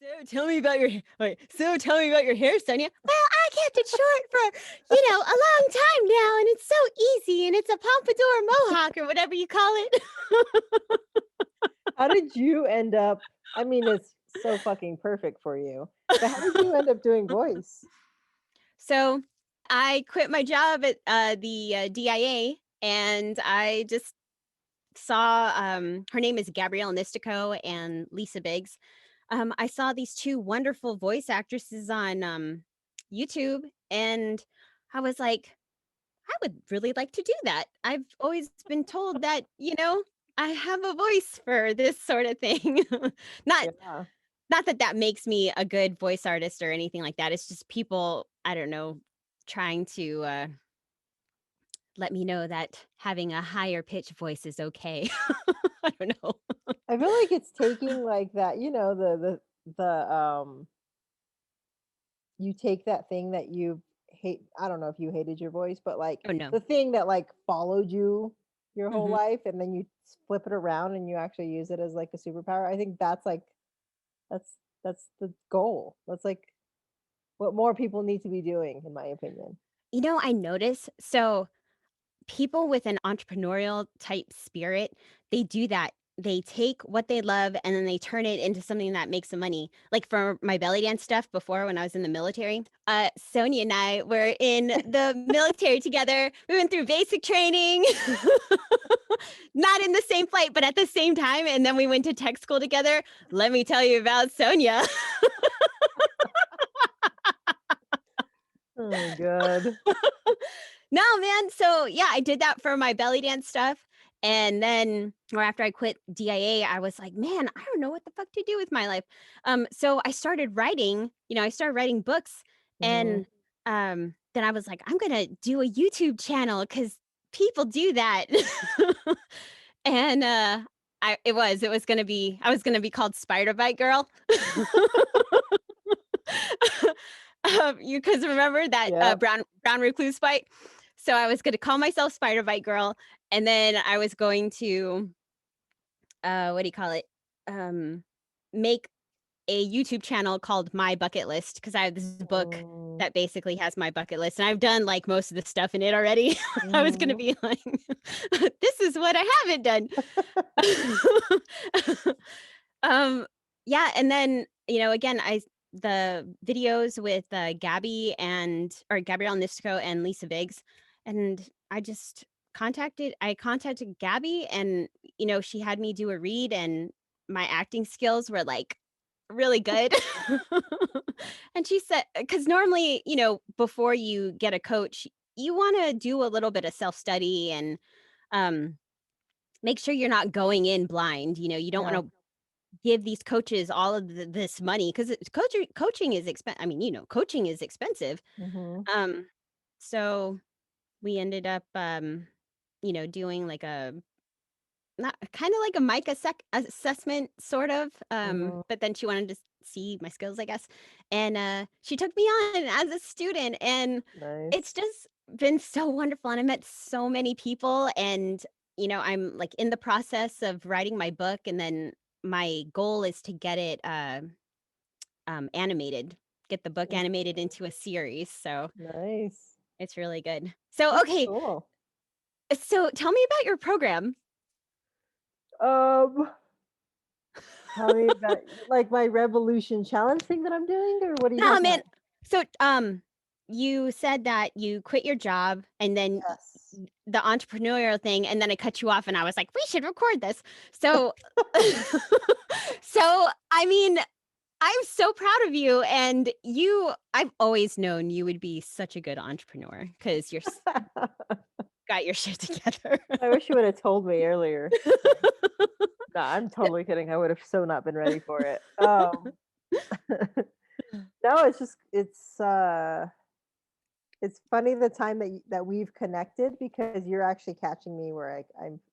So tell me about your hair, Sonia. Well, I kept it short for, a long time now, and it's so easy, and it's a pompadour mohawk or whatever you call it. How did you end up I mean, it's so fucking perfect for you, but how did you end up doing voice? So I quit my job at the DIA, and I just saw her name is Gabrielle Nistico and Lisa Biggs. I saw these two wonderful voice actresses on YouTube, and I was like, I would really like to do that. I've always been told that, I have a voice for this sort of thing. not Yeah. not that that makes me a good voice artist or anything like that. It's just people, I don't know, trying to let me know that having a higher pitch voice is okay. I don't know. I feel like it's taking, like, that, you take that thing that you hate I don't know if you hated your voice, but, like, Oh no. the thing that, like, followed you your whole Mhm. life, and then you flip it around and you actually use it as, like, a superpower. I think that's, like that's that's the goal. That's, like, what more people need to be doing, in my opinion. I notice people with an entrepreneurial type spirit, they do that. They take what they love and then they turn it into something that makes them money. Like for my belly dance stuff before when I was in the military, Sonia and I were in the military together. We went through basic training, not in the same flight, but at the same time. And then we went to tech school together. Let me tell you about Sonia. Oh my god. No, man. So yeah, I did that for my belly dance stuff. And then, or after I quit DIA, I was like, man, I don't know what the fuck to do with my life. So I started writing, I started writing books. Mhm. And then I was like, I'm gonna do a YouTube channel because people do that. and it was gonna be I was gonna be called Spider Bite Girl. You because remember that Yep. brown recluse bite? So I was gonna call myself Spider Bite Girl, and then I was going to what do you call it? Um, make a YouTube channel called My Bucket List because I have this book Mm. that basically has my bucket list, and I've done like most of the stuff in it already. I was gonna Mhm. be like, this is what I haven't done. um, yeah, and then again, the videos with Gabby and or Gabrielle Nistico and Lisa Biggs, and I contacted Gabby, and she had me do a read, and my acting skills were like really good. And she said, because normally, before you get a coach, you want to do a little bit of self study and um, make sure you're not going in blind. You don't want Yeah. to give these coaches all of this money because coaching is expensive. I mean, coaching is expensive. Mhm. Um, so we ended up, doing like a not kind of like a mic assessment, sort of. Mhm. But then she wanted to see my skills, I guess, and she took me on as a student, and it's Nice. just been so wonderful. And I met so many people, and I'm like in the process of writing my book, and then my goal is to get it animated, get the book Mm. animated into a series. So Nice. it's really good. So That's okay, cool. so tell me about your program. Um, tell me about like my revolution challenge thing that I'm doing, or what are you No, talking man. about? So, you said that you quit your job and then Yes. the entrepreneurial thing, and then I cut you off, and I was like, we should record this. So, so I mean, I'm so proud of you, and I've always known you would be such a good entrepreneur because got your shit together. I wish you would have told me earlier. No, I'm totally kidding. I would have so not been ready for it. No, it's funny the time that we've connected because you're actually catching me where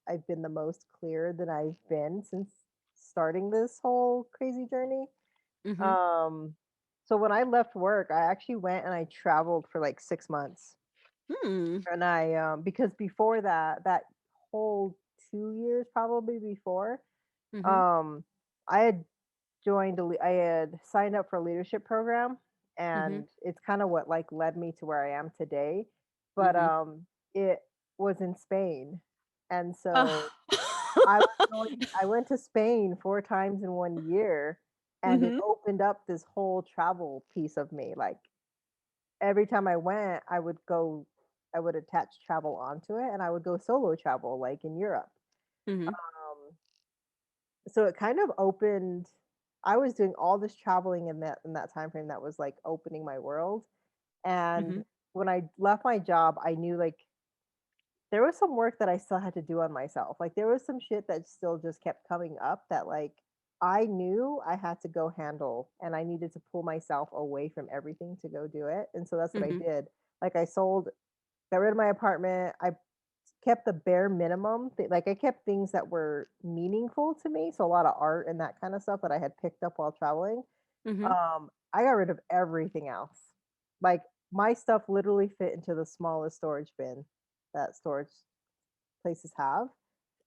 I've been the most clear that I've been since starting this whole crazy journey. Mhm. Um, so when I left work, I actually went and I traveled for like 6 months, Hmm. and because before that whole 2 years probably before, Mhm. um, I had I had signed up for a leadership program, Mhm. and it's kind of what like led me to where I am today. But Mhm. it was in Spain. And so Oh. I went to Spain 4 times in 1 year, and it Mhm. opened up this whole travel piece of me. Like every time I went, I would attach travel onto it, and I would go solo travel like in Europe. Mhm. Um, so it kind of opened I was doing all this traveling in that time frame that was like opening my world. And Mhm. when I left my job, I knew like there was some work that I still had to do on myself. Like there was some shit that still just kept coming up that like I knew I had to go handle, and I needed to pull myself away from everything to go do it. And so that's what I Mhm. did. Like I got rid of my apartment. I kept the bare minimum. Like I kept things that were meaningful to me. So a lot of art and that kind of stuff that I had picked up while traveling. Mhm. I got rid of everything else. Like my stuff literally fit into the smallest storage bin that storage places have.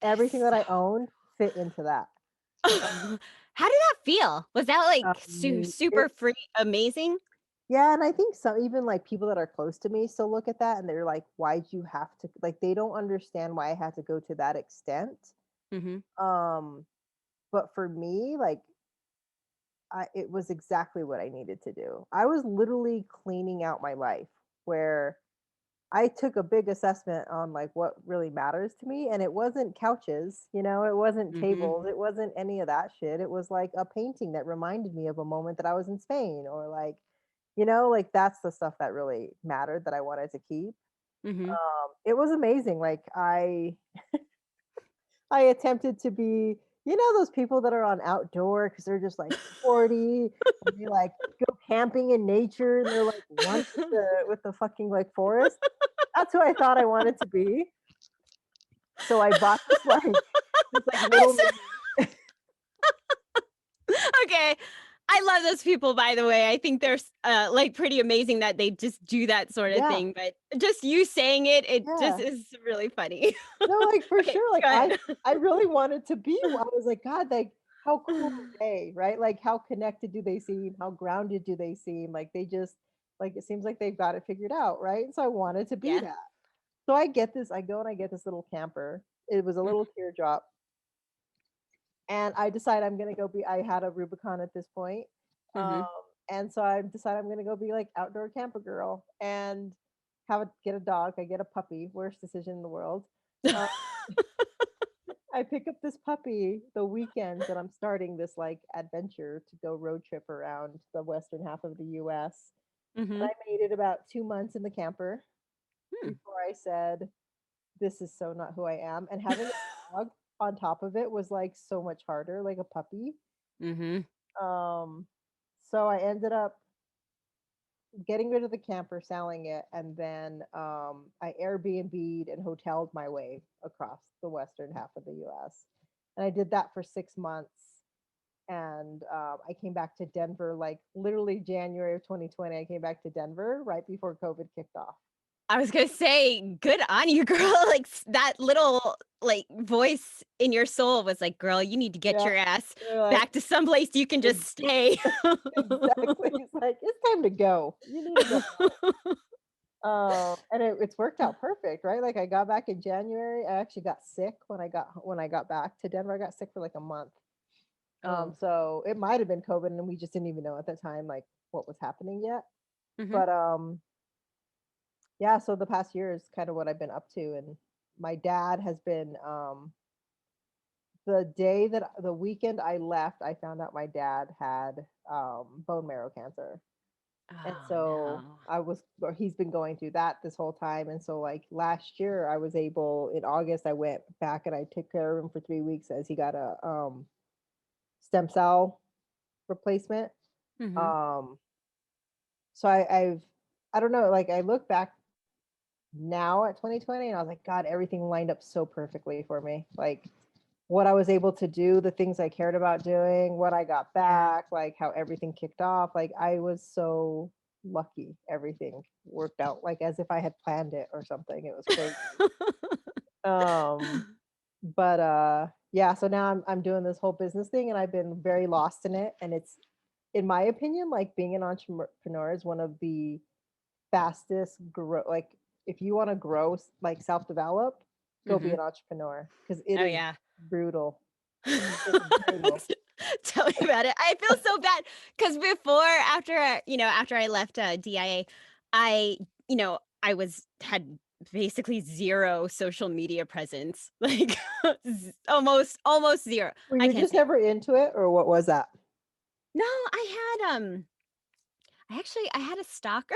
Everything That's that so I owned fit into that. How did that feel? Was that, like, It super free amazing? Yeah, and I think some even like people that are close to me still look at that and they're like, "Why'd you have to?" Like they don't understand why I had to go to that extent. Mhm. Um, but for me, like it was exactly what I needed to do. I was literally cleaning out my life where I took a big assessment on like what really matters to me, and it wasn't couches, it wasn't Mhm. tables, it wasn't any of that shit. It was like a painting that reminded me of a moment that I was in Spain, or like, like that's the stuff that really mattered that I wanted to keep. Mhm. It was amazing. Like I attempted to be, those people that are on outdoor because they're just like sporty, and they like go camping in nature, and they're like one with the fucking like forest. That's who I thought I wanted to be. So I bought this like little So mini. okay. I love those people, by the way. I think they're like, pretty amazing that they just do that sorta Yeah, thing, but just you saying it, it just yeah. is really funny. No, like for Okay, sure. Like go I ahead. I really wanted to be. I was like, God, like how cool are they, right? Like how connected do they seem? How grounded do they seem? Like they just like it seems like they've got it figured out, right? And so I wanted to be Yeah. that. So I go and I get this little camper. It was a Mhm. little teardrop. And I decide I'm gonna go be I had a Rubicon at this point. Um, Mhm. and so I decide I'm gonna go be like outdoor camper girl and get a dog. I get a puppy, worst decision in the world. Uh, I pick up this puppy the weekend that I'm starting this like adventure to go road trip around the western half of the US. And Mhm. I made it about 2 months in the camper Hmm. before I said, this is so not who I am. And having a dog on top of it was like so much harder, like a puppy. Mhm. Um, so I ended up getting rid of the camper, selling it, and then I Airbnb'd and hoteled my way across the western half of the U.S. And I did that for 6 months. And I came back to Denver like literally January of 2020. I came back to Denver right before COVID kicked off. I was gonna say, good on you, girl. Like, that little, like, voice in your soul was like, "Girl, you need to get Yeah, your ass they're like, back to someplace you can just "Ex- stay." exactly. It's like it's time to go. You need to go. And it's worked out perfect, right? Like I got back in January. I actually got sick when I got back to Denver. I got sick for like a month. Oh. So it might have been COVID, and we just didn't even know at the time like what was happening yet. Mhm. But yeah. So the past year is kind of what I've been up to, and my dad has been the weekend I left, I found out my dad had bone marrow cancer. And Oh, so no. he's been going through that this whole time. And so like last year I was able in August I went back and I took care of him for 3 weeks as he got a stem cell replacement. Mhm. Um so I don't know, like I look back now at 2020 and I was like, God, everything lined up so perfectly for me. Like what I was able to do, the things I cared about doing, what I got Yeah. back, like how everything kicked off. Like I was so lucky. Everything worked out like as if I had planned it or something. It was crazy. Um, but Yeah, so now I'm doing this whole business thing, and I've been very lost in it, and it's, in my opinion, like, being an entrepreneur is one of the fastest grow, like, if you wanna grow, like, self-develop, go be Mhm. an entrepreneur because it Oh, is yeah. brutal. It's brutal. Tell me about it. I feel so bad because before, after I left DIA, I, I had basically zero social media presence, like almost zero. Were I you can't just say. never into it, or what was that? No, I had a stalker,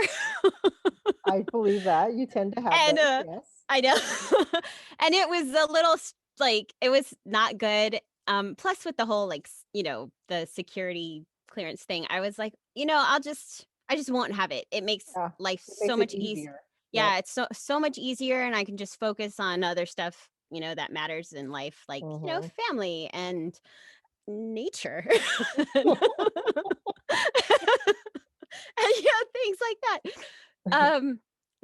I believe that, you tend to have and those, yes. I know, and it was a little like it was not good. Plus with the whole like the security clearance thing, I was like, I just won't have it. It makes Yeah, life it so makes it much easier. easier. Yep. Yeah, it's so much easier, and I can just focus on other stuff, that matters in life, like Mhm. family and nature, and things like that.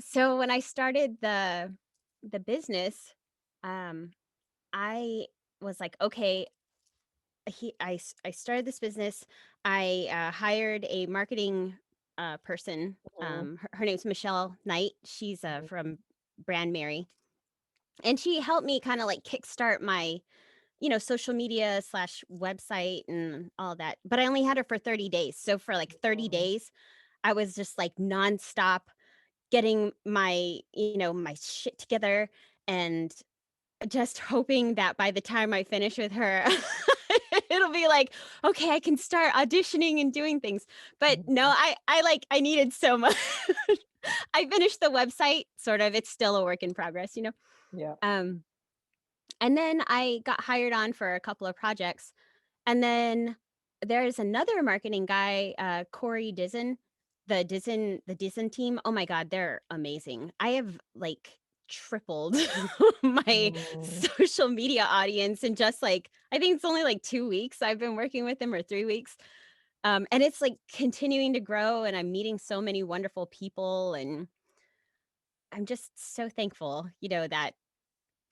So when I started the business, um, I was like, okay, I started this business. I hired a marketing person. Mhm, Her name's Michelle Knight. She's mhm, from Brand Mary, and she helped me kind of like kickstart my social media slash website and all that. But I only had her for 30 days. So for like 30 mhm. days, I was just like nonstop getting my shit together and just hoping that by the time I finish with her, it'll be like, "Okay, I can start auditioning and doing things." But no, Mhm. I needed so much. I finished the website, sort of, it's still a work in progress, you know? Yeah. Um, and then I got hired on for a couple of projects, and then there's another marketing guy, Corey Dizen, the Dizen team. Oh my god, they're amazing. I have, like, tripled my Mm, social media audience in just, like I think it's only, like, 2 weeks I've been working with them, or 3 weeks. And it's, like, continuing to grow, and I'm meeting so many wonderful people, and I'm just so thankful, that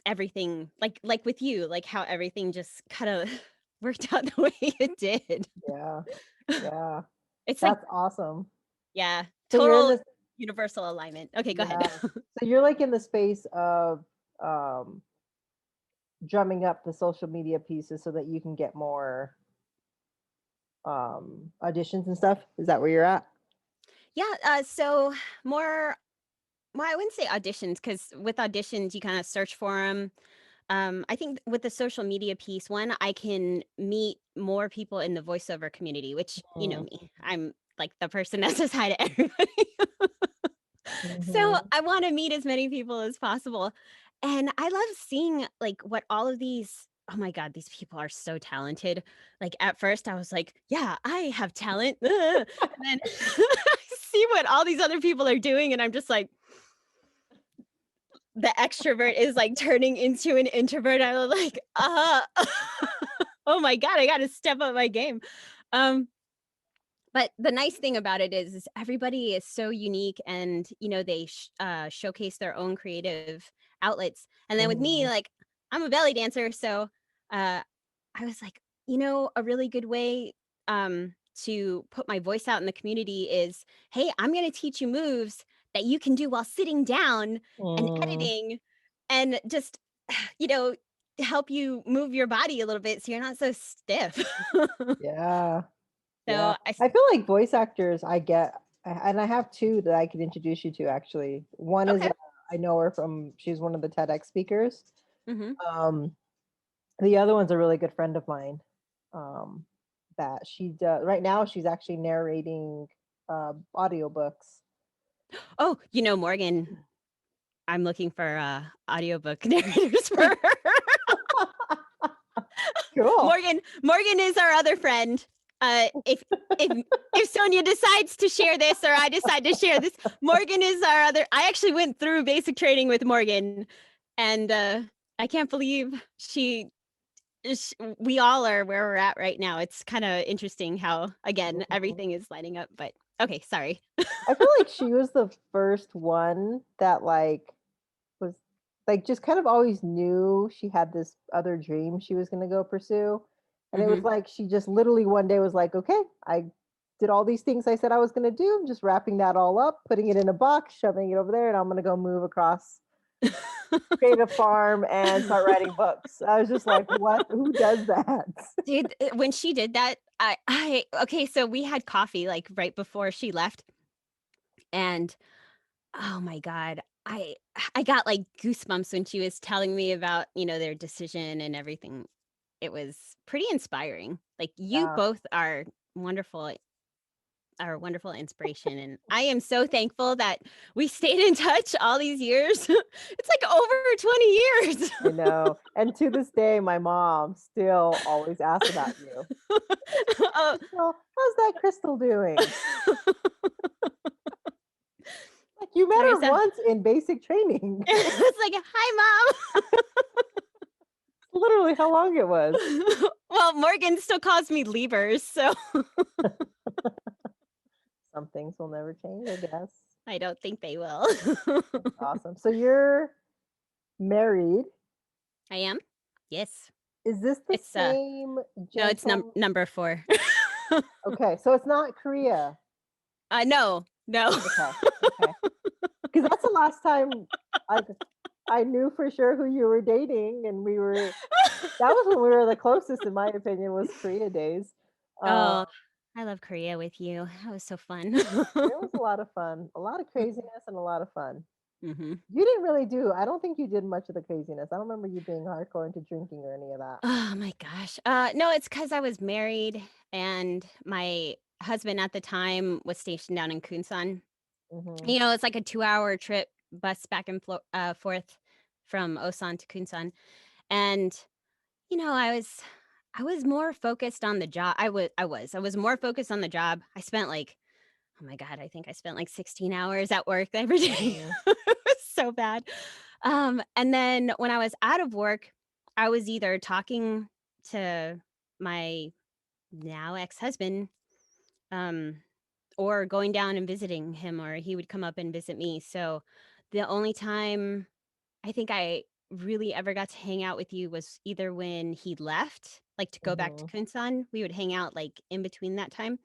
everything like with you, like, how everything just kinda worked out the way it did. yeah, yeah. It's like That's awesome. yeah, So you're in total this, universal alignment. Okay, go ahead. yeah. So you're, like, in the space of, um, drumming up the social media pieces so that you can get more, auditions and stuff? Is that where you're at? Yeah, so more well, I wouldn't say auditions because with auditions, you kinda search for 'em. I think with the social media piece, one, I can meet more people in the voiceover community, which you know Mm, me, I'm, like, the person that says hi to everybody. So, mhm, I wanna meet as many people as possible, and I love seeing, like, what all of these oh my god, these people are so talented. Like, at first, I was like, "Yeah, I have talent," and then I see what all these other people are doing, and I'm just like, the extrovert is, like, turning into an introvert. I'm like, oh my god, I gotta step up my game." Um But the nice thing about it is everybody is so unique and, they showcase their own creative outlets. And then with me, mhm, like, I'm a belly dancer, so uh, I was like, a really good way to put my voice out in the community is, hey, I'm going to teach you moves that you can do while sitting down and mm, editing, and just, you know, help you move your body a little bit so you're not so stiff. yeah. Yeah. So I feel like voice actors, and I have 2 that I could introduce you to actually. One is, okay. I know her from, she's one of the TEDx speakers. Hmm. Um, the other one's a really good friend of mine, um, that she does right now, she's actually narrating, audiobooks. Oh, Morgan, I'm looking for, audiobook narrators for her. Cool. Morgan is our other friend. If Sonia decides to share this or I decide to share this, Morgan is our other I actually went through basic training with Morgan, and, I can't believe we all are where we're at right now. It's kinda interesting how, again, Mhm. everything is lining up, but okay, sorry. I feel like she was the first one that, like, was like, just kind of always knew she had this other dream she was gonna go pursue, and it was Mhm. like she just literally one day was like, "Okay, I did all these things I said I was gonna do, I'm just wrapping that all up, putting it in a box, shoving it over there, and I'm gonna go move across, create a farm, and start writing books." I was just like, "What? Who does that?" Dude, when she did that, I okay, so we had coffee, like, right before she left, and, oh my god, I got, like, goosebumps when she was telling me about, their decision and everything. It was pretty inspiring. Like, you Yeah. both are wonderful inspiration, and I am so thankful that we stayed in touch all these years. It's, like, over 20 years. I know, and to this day, my mom still always asks about you. Oh. "Well, how's that Crystal doing?" Like, you met Tell her yourself. once in basic training. It's like, "Hi, Literally how long it was. Mom." Well, Morgan still calls me Liebers, so Some things will never change, I guess. I don't think they will. That's awesome. So you're married. I am? Yes. Is this the It's, same no, it's gentle number 4. Okay, so it's not Korea. No, no. Okay, okay. Because that's the last time I I knew for sure who you were dating, and we were that was when we were the closest, in my opinion, was Korea days. Uh, Oh, I love Korea with you. That was so fun. it was a lot of fun, a lot of craziness and a lot of fun. Mhm. You didn't really do I don't think you did much of the craziness. I don't remember you being hardcore into drinking or any of that. Oh my gosh. No, it's because I was married and my husband at the time was stationed down in Kunsan. Mhm. It's like a 2-hour trip bus back and forth from Osan to Kunsan. And, I was more focused on the job. I was more focused on the job. I spent like, oh my God, I think I spent like 16 hours at work every day. Mhm. It was so bad. And then when I was out of work, I was either talking to my now ex-husband, um, or going down and visiting him, or he would come up and visit me. So the only time I think I really ever got to hang out with you was either when he left, like to go back to Mhm. Kunsan, we would hang out like in between that time,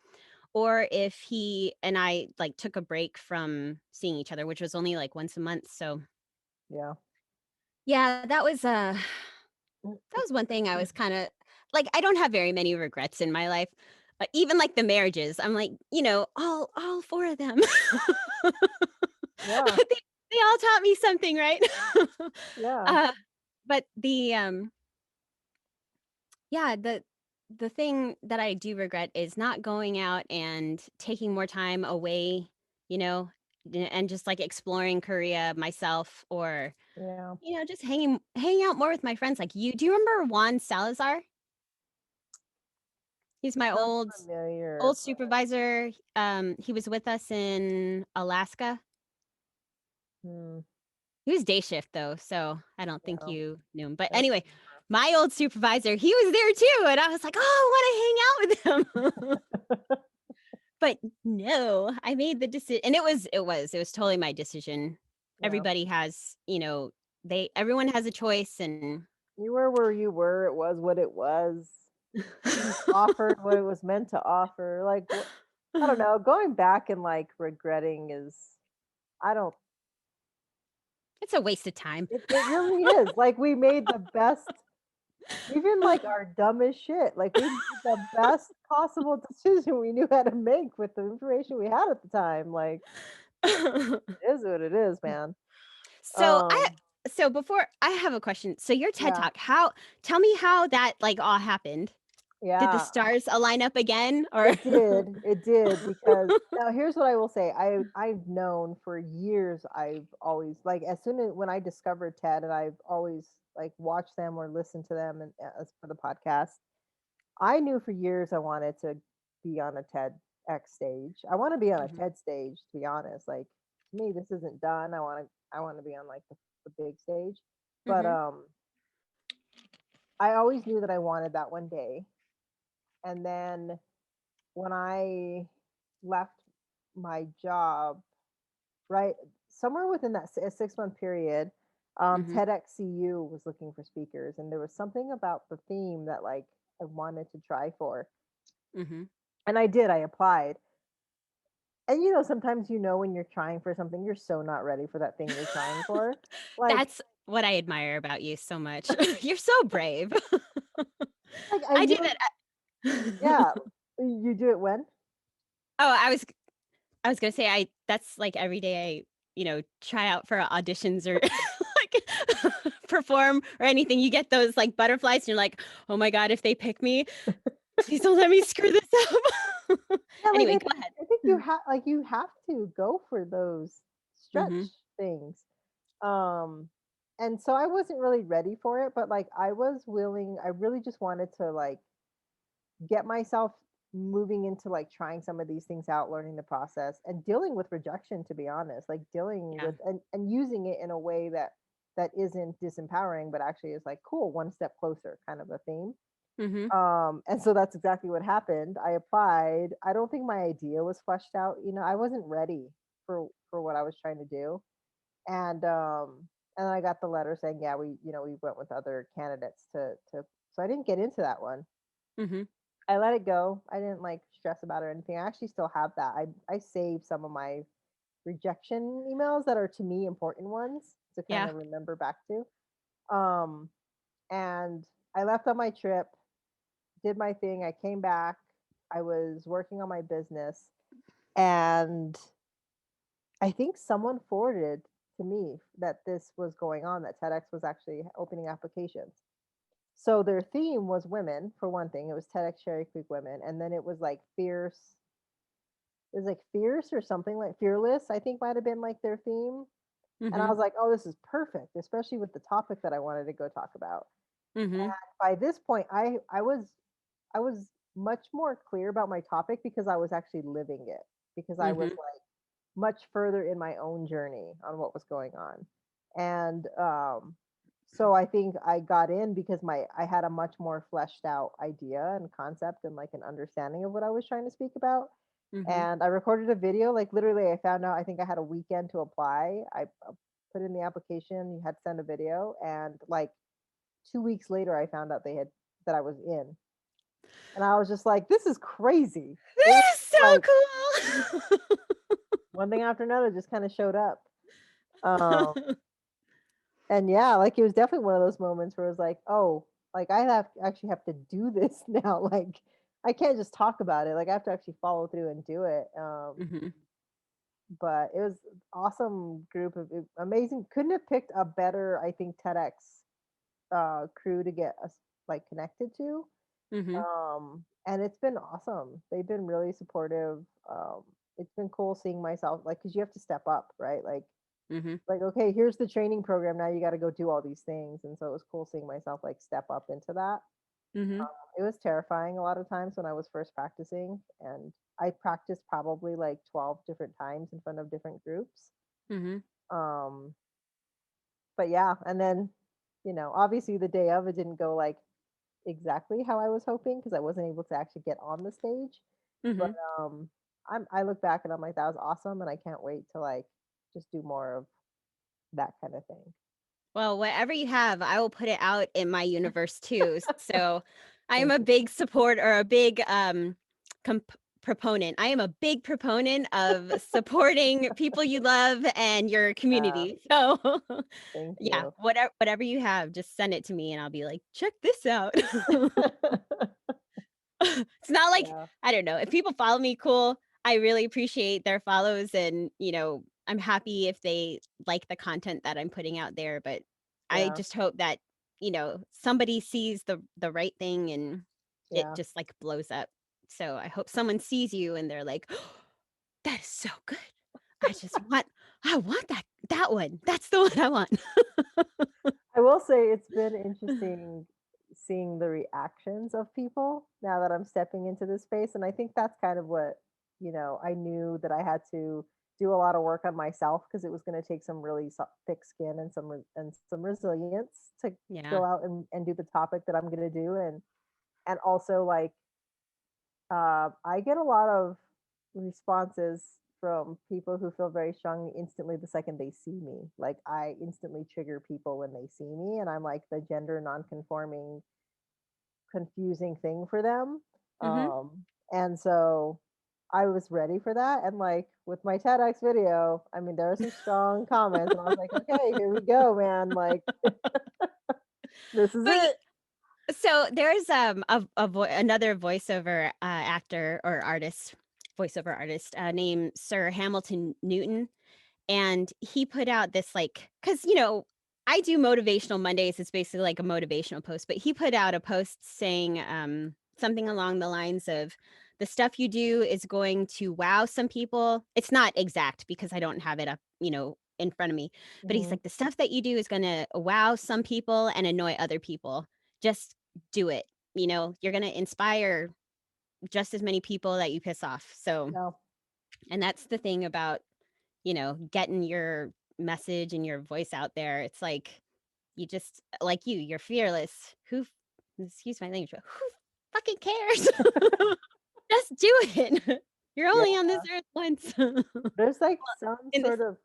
or if he and I like took a break from seeing each other, which was only like once a month. So Yeah. yeah, that was one thing I was kinda like, I don't have very many regrets in my life, even, like, the marriages, I'm like, all 4 of them. Yeah. They all taught me something, right? Yeah. Uh, but yeah, the thing that I do regret is not going out and taking more time away, you know, and just, like, exploring Korea myself, or, Yeah. just hanging out more with my friends like you. Do you remember Juan Salazar? He's my Sounds old familiar, old but supervisor. He was with us in Alaska. hmm, He was day shift though, so I don't think yeah. you knew him. But I don't anyway, my old supervisor, he was there too, and I was like, "Oh, I wanna hang out with him." But no, I made the decision, and it was totally my decision. Yeah. Everybody has, everyone has a choice, and You were where you were, it was what it was. You offered what it was meant to offer. Like, what I don't know, going back and, like, regretting is I don't it's a waste of time. it really is. Like, we made the best even, like, our dumbest shit, like, we made the best possible decision we knew how to make with the information we had at the time, like, it is what it is, man. So I Um, so before I have a question. So your TED yeah. Talk, how tell me how that like all happened. Did the Yeah, stars align up again, or it did, because now here's what I will say, I've known for years, I've always like, as soon as when I discovered TED and I've always, like, watched them or listened to them and as for the podcast, I knew for years I wanted to be on a TEDx stage. I wanna be on a Mhm, TED stage, to be honest, like, to me, this isn't done, I wanna be on, like, the big stage, but, mhm, I always knew that I wanted that one day, and then when I left my job, right, somewhere within that 6-month period, Mhm. TEDxCU was looking for speakers, and there was something about the theme that like I wanted to try for, Mhm. and I did. I applied, and sometimes when you're trying for something, you're so not ready for that thing you're trying for. Like, That's what I admire about you so much. You're so brave. I I do knew, that at yeah. You do it when? Oh, I was gonna say that's, like, every day I, try out for auditions or, like, perform or anything. You get those, like, butterflies, and you're like, "Oh my god, if they pick me, please don't let me screw this up." Yeah, like Anyway, go ahead. I think you have to go for those stretch Mhm, things. Um, and so I wasn't really ready for it, but like I was willing. I really just wanted to like get myself moving into like trying some of these things out, learning the process and dealing with rejection, to be honest, like dealing yeah. with and using it in a way that isn't disempowering, but actually is like cool, one step closer kind of a theme. Mhm, And so that's exactly what happened. I applied. I don't think my idea was fleshed out. I wasn't ready for what I was trying to do. And then I got the letter saying, yeah, we went with other candidates to so I didn't get into that one. mhm. I let it go. I didn't like stress about it or anything. I actually still have that. I saved some of my rejection emails that are to me important ones to kind Yeah. of remember back to. Um and I left on my trip, did my thing. I came back. I was working on my business, and I think someone forwarded to me that this was going on, that TEDx was actually opening applications. So their theme was women, for one thing. It was TEDx Cherry Creek women, and then it was like fierce. It was like fierce or something like fearless. I think might have been like their theme. And I Mhm, was like, oh, this is perfect, especially with the topic that I wanted to go talk about. mhm, By this point, I was much more clear about my topic because I was actually living it, because I was mhm, like much further in my own journey on what was going on. And so I think I got in because my I had a much more fleshed out idea and concept and like an understanding of what I was trying to speak about. mhm. And I recorded a video, like literally I found out, I think I had a weekend to apply. I put in the application, you had to send a video, and like 2 weeks later I found out they had that I was in. And I was just like, this is crazy. It was This is like so cool. one thing after another just kind of showed up. Um, and yeah, like it was definitely one of those moments where it was like, oh, like I actually have to do this now. Like I can't just talk about it. Like I have to actually follow through and do it. Mhm, But it was awesome group of amazing. Couldn't have picked a better, I think, TEDx crew to get us like connected to. mhm, And it's been awesome. They've been really supportive. It's been cool seeing myself, like, because you have to step up, right? mhm, Like, okay, here's the training program. Now you got to go do all these things. And so it was cool seeing myself like step up into that. mhm, It was terrifying a lot of times when I was first practicing, and I practiced probably like 12 different times in front of different groups. mhm, Um, but yeah, and then, obviously the day of it didn't go like exactly how I was hoping because I wasn't able to actually get on the stage. But mhm. um I look back and I'm like, that was awesome, and I can't wait to like just do more of that kind of thing. Well, whatever you have, I will put it out in my universe too. So, I am Thank a you. big support or a big comp- proponent. I am a big proponent of supporting people you love and your Yeah, community. So, thank yeah, you. whatever you have, just send it to me and I'll be like, check this out. It's not like Yeah, I don't know, if people follow me, cool. I really appreciate their follows and, I'm happy if they like the content that I'm putting out there, but I yeah, just hope that, somebody sees the right thing and it yeah. just, like, blows up. So, I hope someone sees you and they're like, "That is so good. I want that one. That's the one I want." I will say it's been interesting seeing the reactions of people now that I'm stepping into this space. And I think that's kind of what, I knew that I had to do a lot of work on myself because it was going to take some really thick skin and some resilience to Yeah. go out and do the topic that I'm going to do. And also like I get a lot of responses from people who feel very strongly instantly the second they see me. Like I instantly trigger people when they see me, and I'm like the gender nonconforming, confusing thing for them. Mhm. And so I was ready for that. And like with my TEDx video, I mean, there were some strong comments, and I was like, okay, here we go, man. Like this is But it. so there's another voiceover actor or artist, voiceover artist named Sir Hamilton Newton, and he put out this like because I do motivational Mondays. It's basically like a motivational post, but he put out a post saying something along the lines of the stuff you do is going to wow some people. It's not exact because I don't have it up, in front of me. But he's Mhm. like, the stuff that you do is going to wow some people and annoy other people. Just do it. You're going to inspire just as many people that you piss off. So, No. and that's the thing about, getting your message and your voice out there. It's like you just like you're fearless. Excuse my language, but who fucking cares? Just do it. You're Yeah. only on this earth once. There's like some In this sort of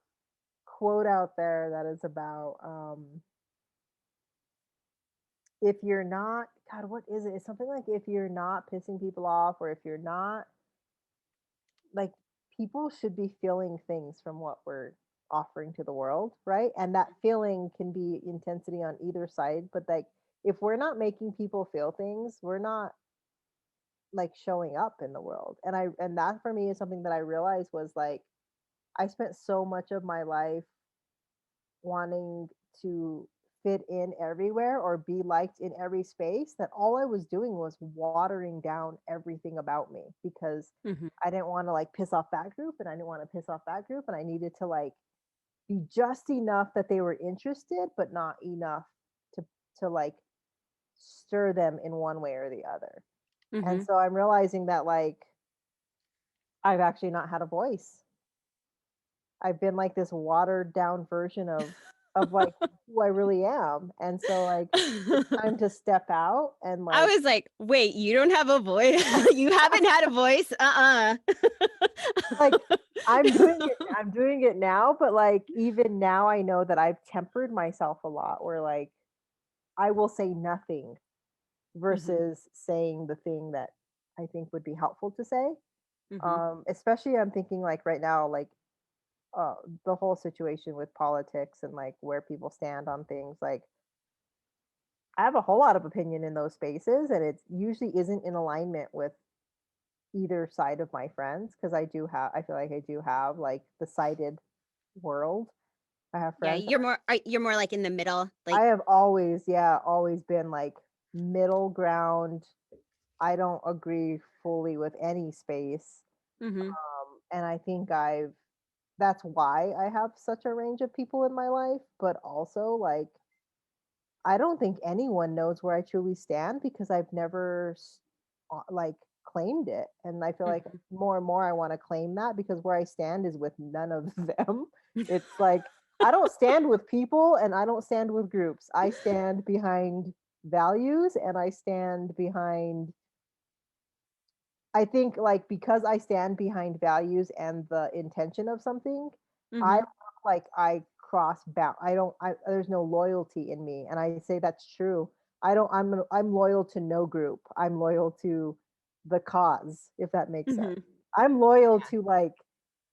quote out there that is about if you're not, God, what is it? It's something like if you're not pissing people off, or if you're not, like, people should be feeling things from what we're offering to the world, right? And that feeling can be intensity on either side, but like if we're not making people feel things, we're not like showing up in the world. And that for me is something that I realized was like I spent so much of my life wanting to fit in everywhere or be liked in every space, that all I was doing was watering down everything about me, because Mhm, I didn't want to like piss off that group, and I didn't want to piss off that group, and I needed to like be just enough that they were interested but not enough to like stir them in one way or the other. And mhm. so I'm realizing that like I've actually not had a voice. I've been like this watered down version of like who I really am. And so like it's time to step out and I like was like, "Wait, you don't have a voice? You haven't had a voice? like I'm doing it now, but like even now I know that I've tempered myself a lot, where like I will say nothing Mhm, versus saying the thing that I think would be helpful to say. mhm. Especially I'm thinking like right now, like uh the whole situation with politics and like where people stand on things, like I have a whole lot of opinion in those spaces, and it usually isn't in alignment with either side of my friends, because I feel like I do have like the sided world. I have Yeah, friends that you're more like in the middle, I like have always, yeah, always been like middle ground. I don't agree fully with any space. mhm, And I think that's why I have such a range of people in my life, but also like I don't think anyone knows where I truly stand, because I've never like claimed it. And I feel like mhm. more and more I want to claim that, because where I stand is with none of them. It's like I don't stand with people and I don't stand with groups. I stand behind values, and I stand behind, I think like because I stand behind values and the intention of something, I Mhm. look like I cross bound. I don't. There's no loyalty in me, and I say that's true. I don't. I'm loyal to no group. I'm loyal to the cause, if that makes sense. Mhm. I'm loyal Yeah. to like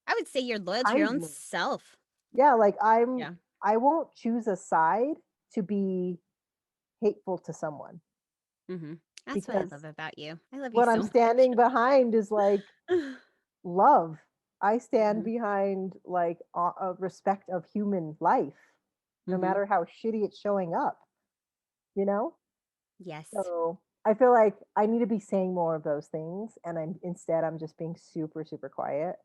I would say you're loyal to your own kindness. self. Yeah, like Yeah. I won't choose a side to be hateful to someone, Mhm. That's what I because love about you. I love you what I'm so much. standing behind is like love. I stand Mhm. behind like a respect of human life, no Mhm. matter how shitty it's showing up, you know? Yes. So I feel like I need to be saying more of those things. And I'm just being super, super quiet,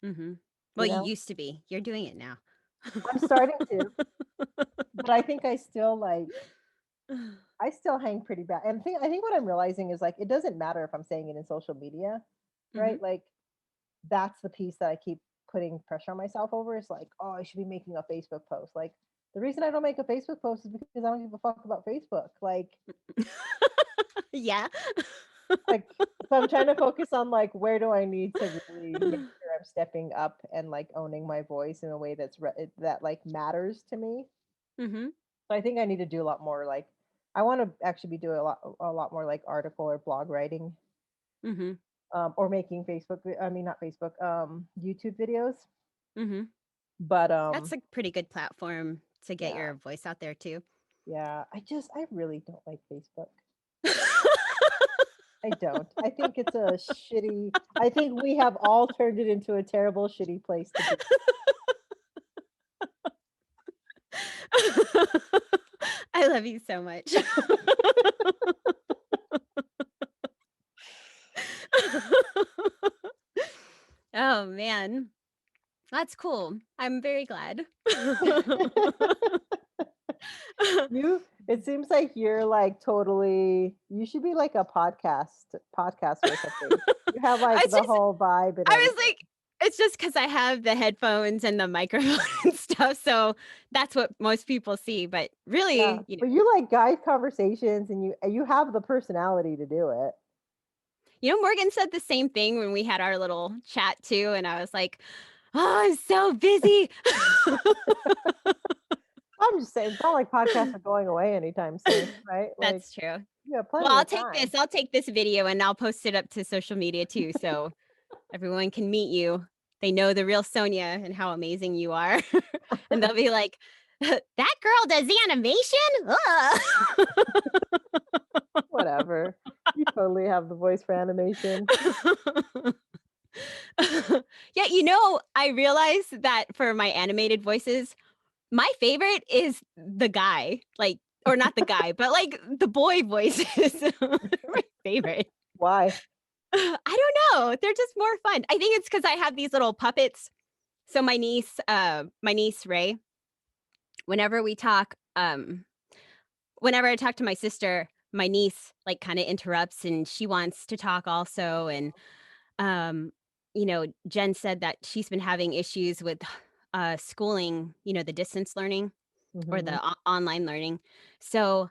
Mhm. Well, you you know? used to be. You're doing it now. I'm starting to, but I think I still hang pretty bad. And I think what I'm realizing is like, it doesn't matter if I'm saying it in social media, Mhm. right? Like, that's the piece that I keep putting pressure on myself over, is like, oh, I should be making a Facebook post. Like the reason I don't make a Facebook post is because I don't give a fuck about Facebook. Yeah. Like so I'm trying to focus on like where do I need to really make sure I'm stepping up and like owning my voice in a way that like matters to me. Mhm. So I think I need to do a lot more like I want to actually be doing a lot more like article or blog writing, Mhm. or making I mean not Facebook, YouTube videos. Mhm. But That's a pretty good platform to get yeah, your voice out there too. yeah, I really don't like Facebook. I don't. I think it's a shitty. I think we have all turned it into a terrible, shitty place to be. I love you so much. Oh, man. That's cool. I'm very glad. It seems like you're like totally. You should be like a podcaster or something. You have like It's the just whole vibe and I was everything. like it's just because I have the headphones and the microphone and stuff, so that's what most people see, but Yeah, really, but you like guide conversations and you have the personality to do it. Morgan said the same thing when we had our little chat too, and I was like, "Oh, I'm so busy." I'm just saying, it's not like podcasts are going away anytime soon, right? Like, That's true. you have Well, plenty of time. I'll take this video and I'll post it up to social media too, so everyone can meet you. They know the real Sonia and how amazing you are, and they'll be like, "That girl does animation? Whatever. You totally have the voice for animation. Ugh." Yeah, I realized that for my animated voices, my favorite is the guy, like or not the guy, but, like, the boy voices are my favorite. Why? I don't know, they're just more fun. I think it's because I have these little puppets. So my niece, Ray, whenever we talk, whenever I talk to my sister, my niece, like, kinda interrupts, and she wants to talk also, and, um, Jen said that she's been having issues with, schooling, the distance learning or Mhm. the online learning. So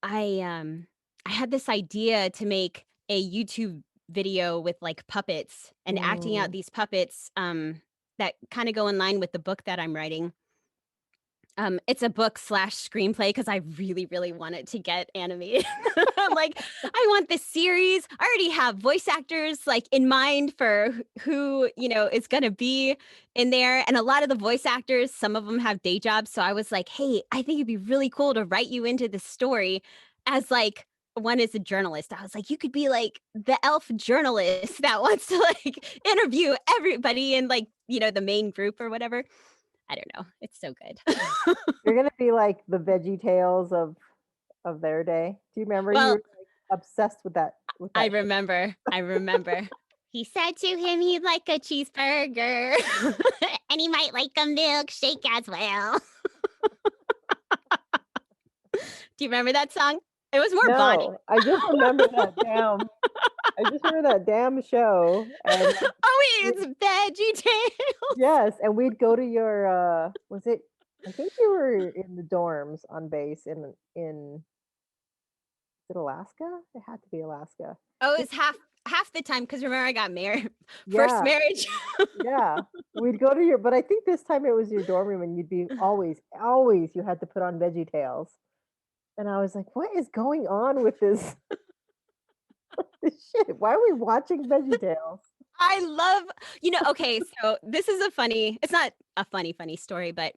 I um I had this idea to make a YouTube video with like puppets and acting out Mm. these puppets that kind of go in line with the book that I'm writing. It's a book slash screenplay because I really, really want it to get animated. I'm like, I want this series. I already have voice actors like in mind for who, is gonna be in there. And a lot of the voice actors, some of them have day jobs. So I was like, hey, I think it'd be really cool to write you into the story as like one is a journalist. I was like, you could be like the elf journalist that wants to like interview everybody in like, the main group or whatever. I don't know. It's so good. You're gonna be like the Veggie Tales of their day. Do you remember you Well, were like obsessed with I that show? remember. I remember. He said to him he'd like a cheeseburger and he might like a milkshake as well. Do you remember that song? It was more Bonnie. No, I just remember that damn show and like Oh, wait, we it's Veggie Tales. yes, and we'd go to your was it I think you were in the dorms on base in is it Alaska? It had to be Alaska. Oh, It it's half the time because remember I got married. First yeah, marriage. yeah. We'd go to your but I think this time it was your dorm room and you'd be always you had to put on Veggie Tales. And I was like, "What is going on with this this shit? Why are we watching Veggie Tales?" I love, okay, so this is it's not a funny story, but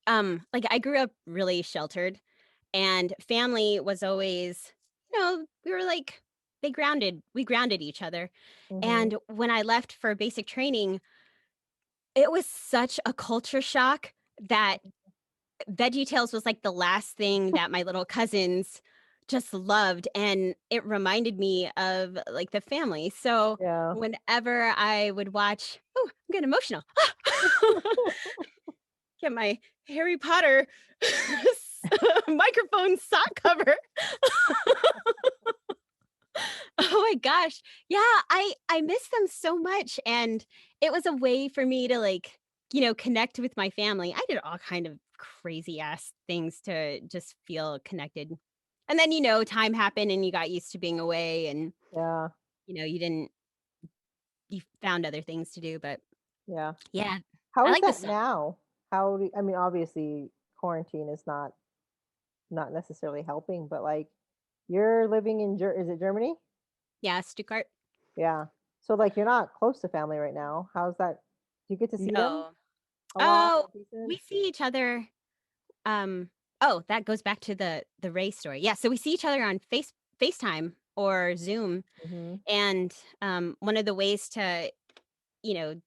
like I grew up really sheltered and family was always, we were like we grounded each other. Mhm. And when I left for basic training, it was such a culture shock that VeggieTales was like the last thing that my little cousins just loved, and it reminded me of like the family. So Yeah. whenever I would watch, oh, I'm getting emotional. Get my Harry Potter microphone sock cover. Oh my gosh. Yeah, I miss them so much, and it was a way for me to, like, connect with my family. I did all kind of crazy ass things to just feel connected. And then, time happened and you got used to being away and, Yeah. you found other things to do, but Yeah. Yeah, How I is like the that sun. now? How do I mean, obviously, quarantine is not necessarily helping, but, like, you're living in is it Germany? Yeah, Stuttgart. Yeah. So, like, you're not close to family right now. How's that? Do you get to see them No. a lot Oh, or decent? we see each other, um oh, that goes back to the Ray story. Yeah, so we see each other on FaceTime or Zoom, Mhm. and, one of the ways to, you know,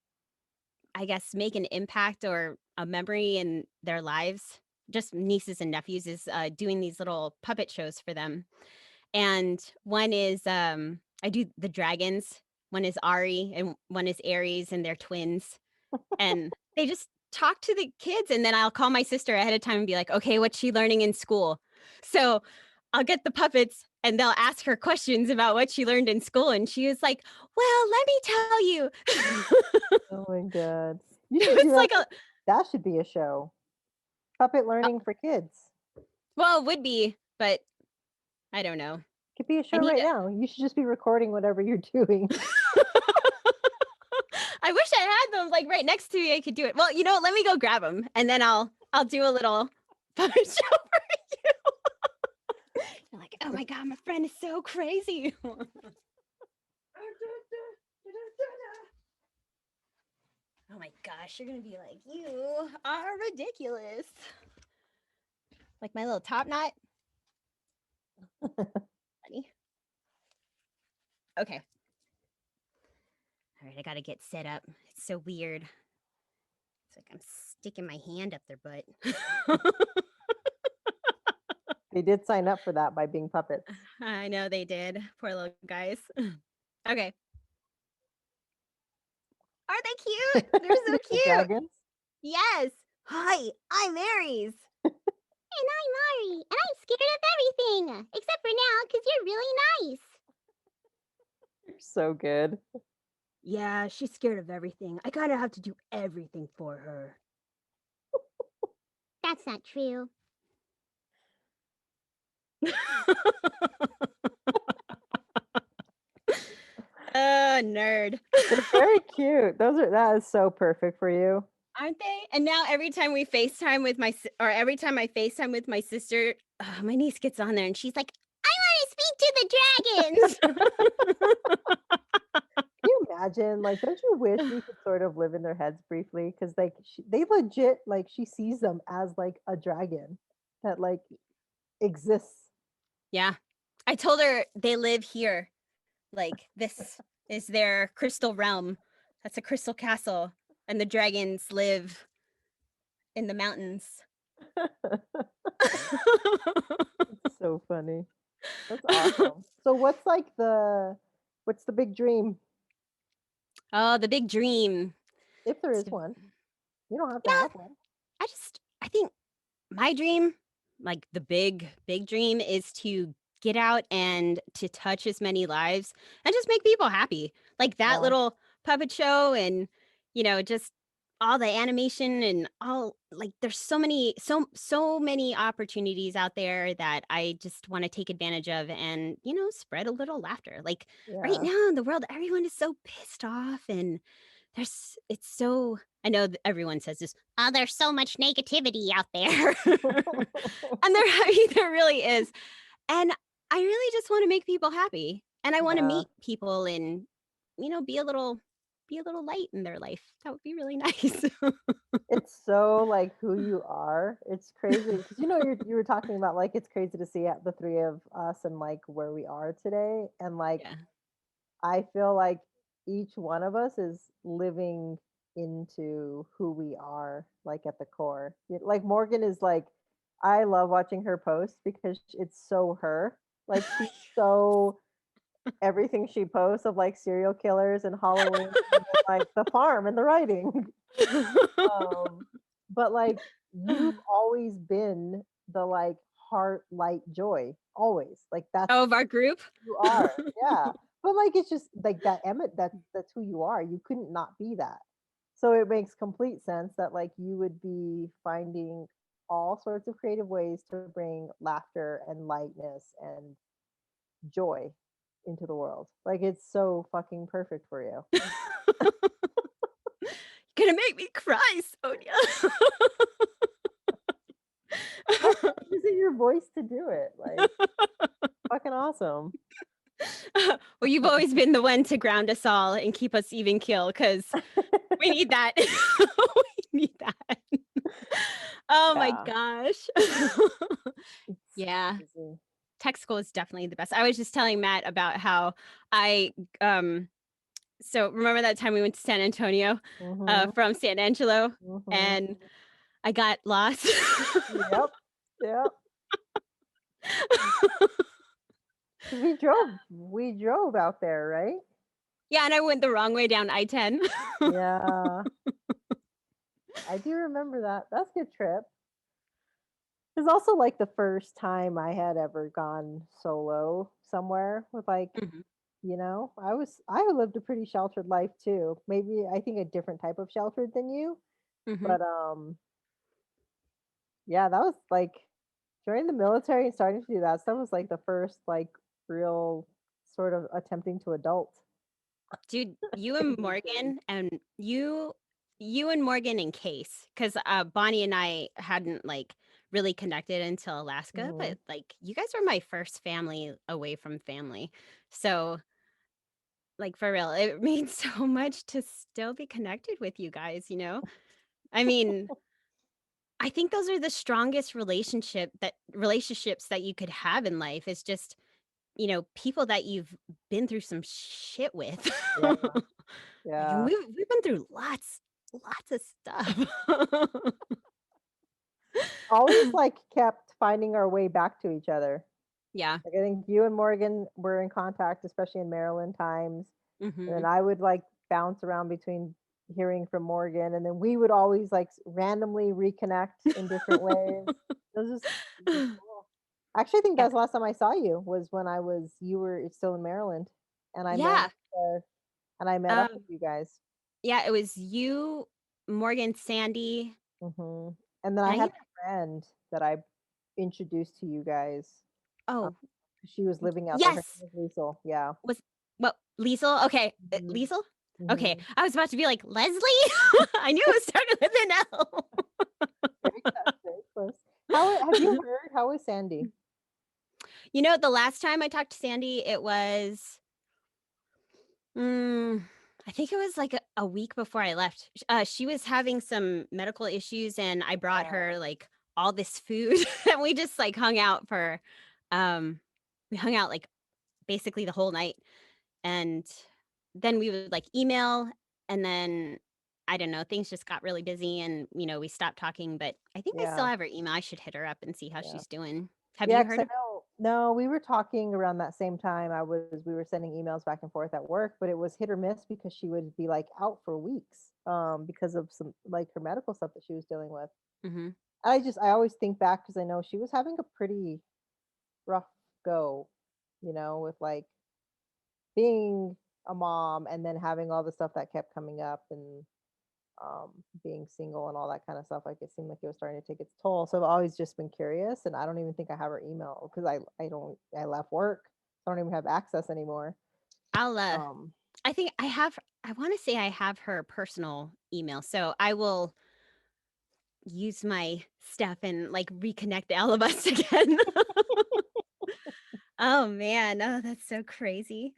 I guess, make an impact or a memory in their lives, just nieces and nephews, is, doing these little puppet shows for them. And one is, I do the dragons, one is Ari, and one is Aries, and they're twins. And they just talk to the kids, and then I'll call my sister ahead of time and be like, "Okay, what's she learning in school?" So, I'll get the puppets, and they'll ask her questions about what she learned in school, and she was like, "Well, let me tell you." Oh my god. You It should do was that like a that should be a show. Puppet uh, learning for kids. well, it would be, but I don't know. Could be a I show need right to now. You should just be recording whatever you're doing. I wish I had them, like, right next to me, I could do it. Well, you know what, let me go grab them, and then I'll do a little puppet show for you. You're like, "Oh my god, my friend is so crazy." Oh my gosh, you're gonna be like, "You are ridiculous." Like my little top knot. Funny. Okay. All right, I gotta get set up. It's so weird. It's like I'm sticking my hand up their butt. They did sign up for that by being puppets. I know they did. Poor little guys. Okay. Aren't they cute? They're so The cute. dragons? Yes. Hi, I'm Aries. And I'm Ari, and I'm scared of everything, except for now, because you're really nice. You're so good. Yeah, she's scared of everything. I kind of have to do everything for her. That's not true. Nerd. They're very cute. That is so perfect for you. Aren't they? And now every time we FaceTime with or every time I FaceTime with my sister, my niece gets on there and she's like, I want to speak to the dragons. Can you imagine? Like, don't you wish you could sort of live in their heads briefly? Because like they legit like she sees them as like a dragon that like exists. Yeah. I told her they live here. Like, this is their crystal realm. That's a crystal castle. And the dragons live in the mountains. It's so funny. That's awesome. So what's the big dream Oh, the big dream. if there It's is to, one? You don't have to no, have one. I think my dream, like the big dream, is to get out and to touch as many lives and just make people happy. Like that Yeah. little puppet show, and just all the animation, and all, like, there's so many opportunities out there that I just want to take advantage of, and spread a little laughter. Like right Yeah. now in the world, everyone is so pissed off, and it's so, I know that everyone says this, "Oh, there's so much negativity out there." And there I mean, there really is. And I really just wanna make people happy, and I wanna Yeah. meet people and, be a little light in their life. That would be really nice. It's so like who you are. It's crazy because you were talking about like it's crazy to see the three of us and like where we are today, and like Yeah. I feel like each one of us is living into who we are, like at the core. Like Morgan is like, I love watching her post because it's so her. Like she's so everything she posts of like serial killers and Halloween and then like the farm and the writing. Um, but like you've always been the like heart, light, joy, always. Like Oh, of our group? you are, yeah. But, like, it's just like that Emmett, that's who you are. You couldn't not be that. So it makes complete sense that, like, you would be finding all sorts of creative ways to bring laughter and lightness and joy into the world. Like, it's so fucking perfect for you. Gonna make me cry, Sonia. That's using your voice to do it, like, fucking awesome. Well, you've always been the one to ground us all and keep us even keel, because we need that. We need that. Oh my Yeah, gosh. it's Yeah, crazy. tech school is definitely the best. I was just telling Matt about how I, so remember that time we went to San Antonio, Mhm, from San Angelo, mhm. and I got lost? Yep, yep. 'Cause we drove out there, right? Yeah, and I went the wrong way down I-10. Yeah, I do remember that. That's a good trip. It's also, like, the first time I had ever gone solo somewhere with, like, Mhm, I lived a pretty sheltered life too. Maybe I think a different type of sheltered than you, mhm. but, yeah, that was, like during the military and starting to do that stuff was, like, the first, like, real sort of attempting to adult. Dude, you In and New Jersey. Morgan and you and Morgan and Case, 'cause, Bonnie and I hadn't, like, really connected until Alaska, Mhm. but, like, you guys were my first family away from family. So, like, for real, it means so much to still be connected with you guys, you know? I mean, I think those are the strongest relationships that you could have in life is just, people that you've been through some shit with. Yeah, Like, and yeah. we've been through lots of stuff. Always, like, kept finding our way back to each other. Yeah. Like, I think you and Morgan were in contact, especially in Maryland times, and then Mhm. I would, like, bounce around between hearing from Morgan, and then we would always, like, randomly reconnect in different ways. It was just cool. Actually, I think Yeah. that's the last time I saw you was when you were still in Maryland, and I met Yeah. up there, and I met up with Um, you guys. yeah, it was you, Morgan, Sandy, Mhm, and then I and I had even a friend that I introduced to you guys. oh, She was living out there. Her yes! name was Liesel, yeah. Was what, Liesel? Okay, Mhm, Liesel? Okay, mhm. I was about to be like, Leslie? I knew it started with an L. Very close, very close. Have you heard how was Sandy? The last time I talked to Sandy, it was Mm, I think it was like a week before I left. She was having some medical issues, and I brought Oh, her like all this food, and we just like hung out um, we hung out like basically the whole night, and then we would like email, and then I don't know, things just got really busy, and we stopped talking. But I think I still yeah, have her email. I should hit her up and see how yeah. she's doing. Have Yeah, you 'cause heard I of? know no, we were talking around that same time. We were sending emails back and forth at work, but it was hit or miss because she would be, like, out for weeks, because of some like, her medical stuff that she was dealing with. Hmm. I always think back because I know she was having a pretty rough go, with, like, being a mom and then having all the stuff that kept coming up and being single and all that kind of stuff. Like it seemed like it was starting to take its toll. So I've always just been curious, and I don't even think I have her email because I left work. So I don't even have access anymore. I'll Um, I think I want to say I have her personal email, so I will use my stuff and like reconnect all of us again. Oh man, oh that's so crazy.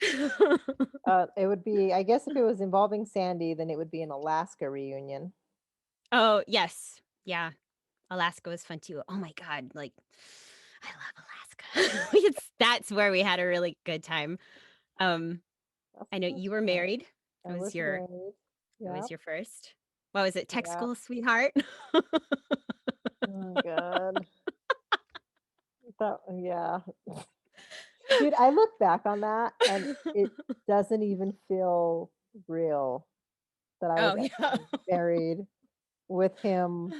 it would be, I guess, if it was involving Sandy, then it would be an Alaska reunion. Oh yes, yeah, Alaska was fun too. Oh my god, like I love Alaska. That's where we had a really good time. Um, That's I know that's you were fun. married. It I was was your married. it was Yep. your first. What was it? Tech Yep. school, sweetheart. Oh God. Yeah. Dude, I look back on that and it doesn't even feel real that I was Oh yeah. ever married with him,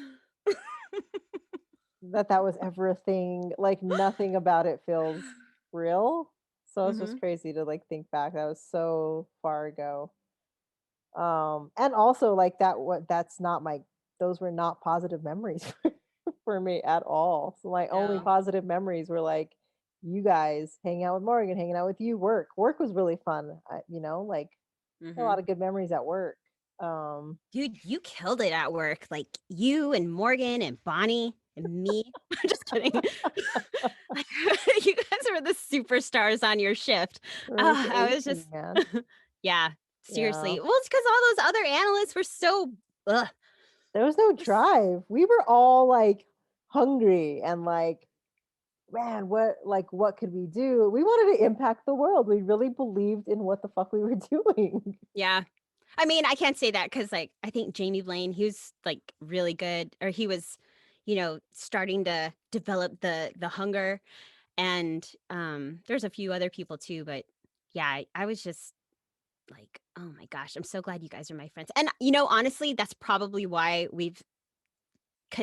that was ever a thing. Like nothing about it feels real. So it's just Mhm. crazy to like think back. That was so far ago. And also like that's not my those were not positive memories for me at all. So my only No. positive memories were like you guys hanging out with Morgan, hanging out with you, work. Work was really fun. Like a lot Mhm. of good memories at work. Um, Dude, you killed it at work. Like, you and Morgan and Bonnie and me. I'm just kidding. Like, you guys were the superstars on your shift. I was crazy, just man. yeah, Yeah. seriously. Well, it's because all those other analysts were so ugh, There was no they're s drive. We were all, like, hungry and, like, "Man, what could we do?" We wanted to impact the world. We really believed in what the fuck we were doing. yeah. I mean, I can't say that because, like, I think Jamie Blaine, he was, like, really good, or he was, starting to develop the hunger, and, there's a few other people too, but, yeah, I was just like, "Oh my gosh, I'm so glad you guys are my friends." And, honestly, that's probably why we've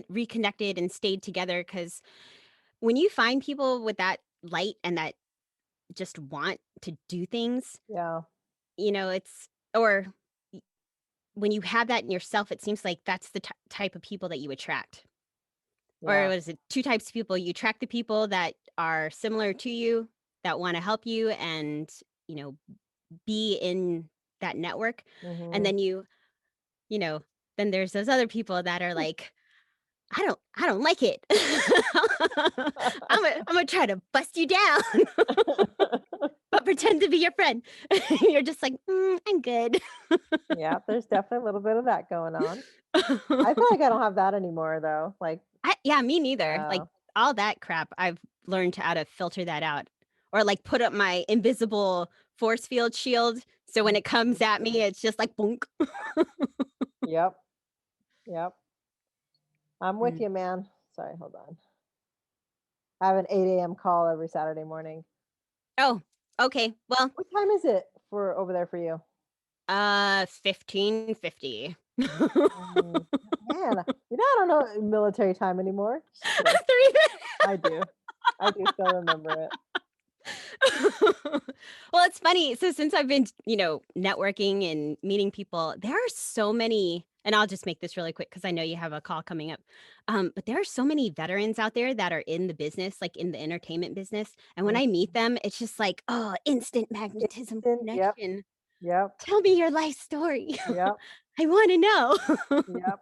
reconnected and stayed together. Because when you find people with that light and that just want to do things, Yeah, it's or when you have that in yourself, it seems like that's the type of people that you attract. Or yeah. was it 2 types of people? You attract the people that are similar to you, that wanna help you and, you know, be in that network, and Mhm. then you know, then there's those other people that are like, "I don't like it. Imma try to bust you down, but pretend to be your friend." You're just like, I'm good." Yeah, there's definitely a little bit of that going on. I feel like I don't have that anymore though, like, Yeah, me neither. Like, yeah. all that crap, I've learned how to filter that out, or, like, put up my invisible force field shield, so when it comes Mhm. at me, it's just like, "Bonk." Yep, yep. I'm with Mm. you, man. Sorry, hold on. I have an 8 a.m. call every Saturday morning. Oh, okay. Well, What time is it for over there for you? 15:50. Mm, man, I don't know military time anymore. Just kidding. 3 I do. I do still remember it. Well, it's funny. So since I've been, networking and meeting people, there are so many, and I'll just make this really quick because I know you have a call coming up. But there are so many veterans out there that are in the business, like in the entertainment business. And when I Mhm. meet them, it's just like, oh, instant magnetism Instant, yep, connection. yep, Tell me your life story. yep, I want to know. yep.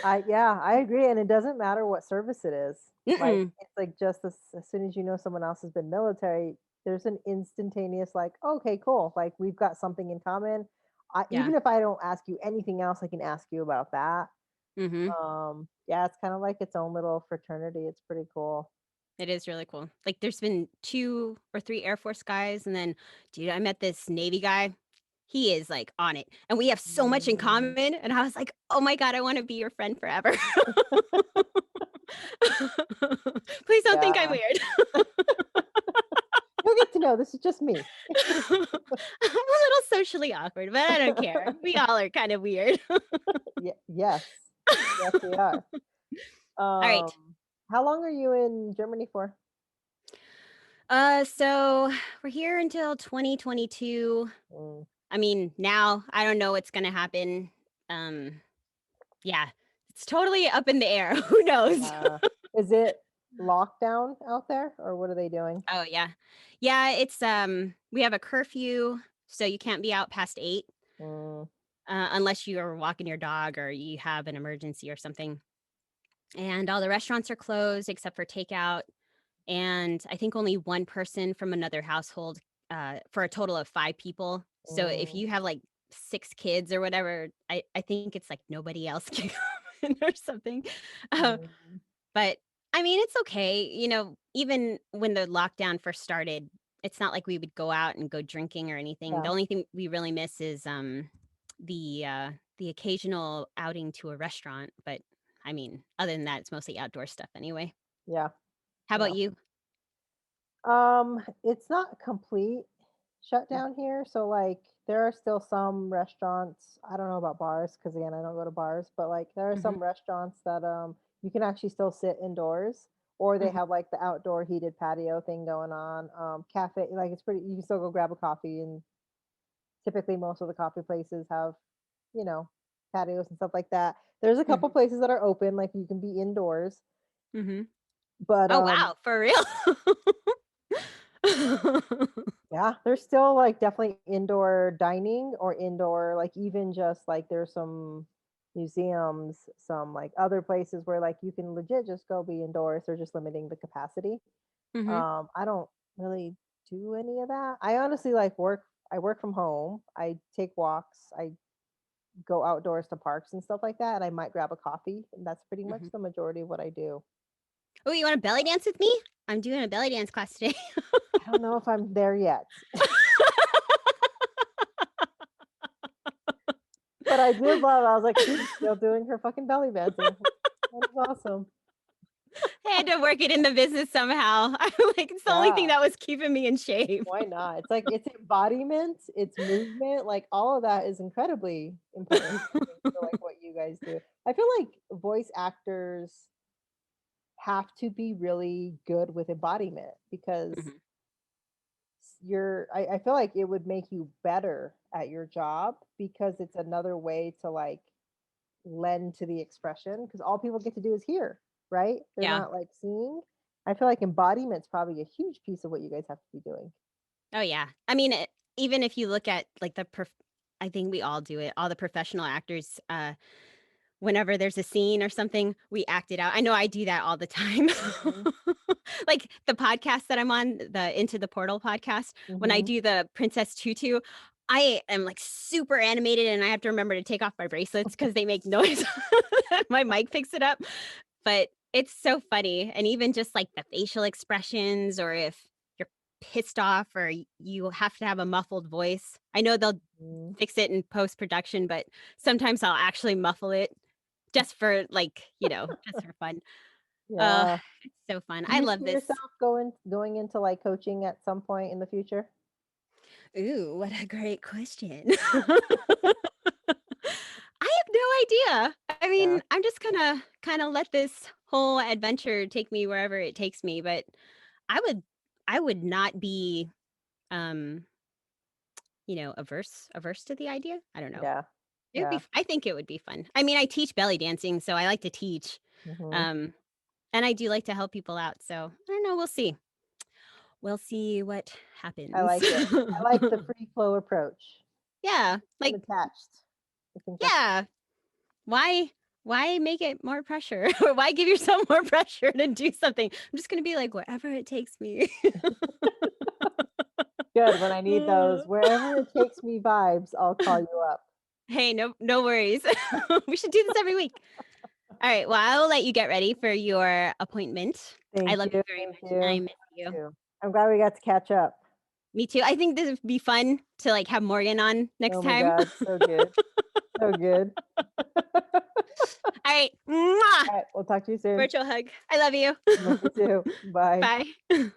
I agree, and it doesn't matter what service it is. Like, Mm-mm. it's like just as soon as you know someone else has been military, there's an instantaneous like, "Okay, cool, like, we've got something in common." Yeah. Even if I don't ask you anything else, I can ask you about that. Hmm. Yeah, it's kinda like its own little fraternity, it's pretty cool. It is really cool. Like, there's been 2 or 3 Air Force guys, and then, dude, I met this Navy guy. He is, like, on it, and we have so much in Mm. common, and I was like, "Oh my god, I wanna be your friend forever." Please don't think I'm Yeah. weird. You'll get to know, this is just me. I'm a little socially awkward, but I don't care. We all are kind of weird. Yes. Yes, we are. Alright. How long are you in Germany for? So we're here until 2022. Mm, I mean, now I don't know what's gonna happen. Um Yeah, it's totally up in the air. Who knows? yeah. Is it lockdown out there, or what are they doing? Oh, yeah. Yeah, it's, we have a curfew, so you can't be out past 8, Mm, unless you are walking your dog or you have an emergency or something, and all the restaurants are closed except for takeout, and I think only 1 person from another household, for a total of 5 people. So if mm, you have, like, 6 kids or whatever, I think it's, like, nobody else can come in or something. Uh mm. But, I mean, it's okay, even when the lockdown first started, it's not like we would go out and go drinking or anything. The Yeah, only thing we really miss is, the occasional outing to a restaurant, but, I mean, other than that, it's mostly outdoor stuff anyway. yeah, How about yeah. you? It's not complete Mm, shutdown here, so, like, there are still some restaurants. I don't know about bars because again, I don't go to bars, but, like, there are mhm, some restaurants that, you can actually still sit indoors, or they mhm, have, like, the outdoor heated patio thing going on. Cafe like, it's pretty you can still go grab a coffee, and typically most of the coffee places have, you know, patios and stuff like that. There's a couple mhm, places that are open, like, you can be indoors, mhm. but, Oh, wow, for real? Yeah, there's still, like, definitely indoor dining or indoor like, even just, like, there's some museums, some, like, other places where, like, you can legit just go be indoors, they're just limiting the capacity. Mhm. I don't really do any of that. I honestly, like, I work from home, I take walks, I go outdoors to parks and stuff like that, and I might grab a coffee, and that's pretty much Mhm. the majority of what I do. Oh, you wanna belly dance with me? I'm doing a belly dance class today. I don't know if I'm there yet, but I did love I was like, "She's still doing her fucking belly dancing." That is awesome. I had to work it in the business somehow. I'm like, it's the only thing Yeah, that was keeping me in shape. why not? It's like it's embodiment, it's movement, like, all of that is incredibly important, I think, for, like, what you guys do. I feel like voice actors have to be really good with embodiment because Mhm. I feel like it would make you better at your job because it's another way to like lend to the expression because all people get to do is hear, right? They're Yeah. not like seeing. I feel like embodiment's probably a huge piece of what you guys have to be doing. Oh, yeah. I mean, even if you look at, like, I think we all do it, all the professional actors, whenever there's a scene or something, we act it out. I know I do that all the time. Mhm. Like, the podcast that I'm on, the Into the Portal podcast, when I Mhm. do the Princess Tutu, I am, like, super animated, and I have to remember to take off my bracelets because they make noise. My mic picks it up, but it's so funny, and even just, like, the facial expressions or if you're pissed off or you have to have a muffled voice. I know they'll Mhm. fix it in post-production, but sometimes I'll actually muffle it just for, like, just for fun. Uh, Yeah. it's so fun. Do I you love see this. yourself going into like coaching at some point in the future? Ooh, what a great question. I have no idea. I Yeah. mean, I'm just gonna kinda let this whole adventure take me wherever it takes me, but I would I would not be, um, averse to the idea? I don't know. Yeah. It would be Yeah. I think it would be fun. I mean, I teach belly dancing, so I like to teach, Mhm. um, and I do like to help people out, so I don't know, we'll see. We'll see what I happens. like it. I like the free flow approach. Yeah, like Unattached. I think that's yeah. Why why make it more pressure? Or why give yourself more pressure to do something? I'm just gonna be like, "Wherever it takes me." good. When I need Uh, those wherever it takes me vibes, I'll call you up. Hey, no worries. We should do this every week. Alright, well, I will let you get ready for your appointment. I Thank love you you. very Thank much, and I you. miss you. Too. I'm glad we got to catch up. Me too. I think this would be fun to, like, have Morgan on next Oh my time. god, so good. So good. Alright, mwah! All right, we'll talk to you soon. Virtual hug. I love you. Love you too. Bye. Bye.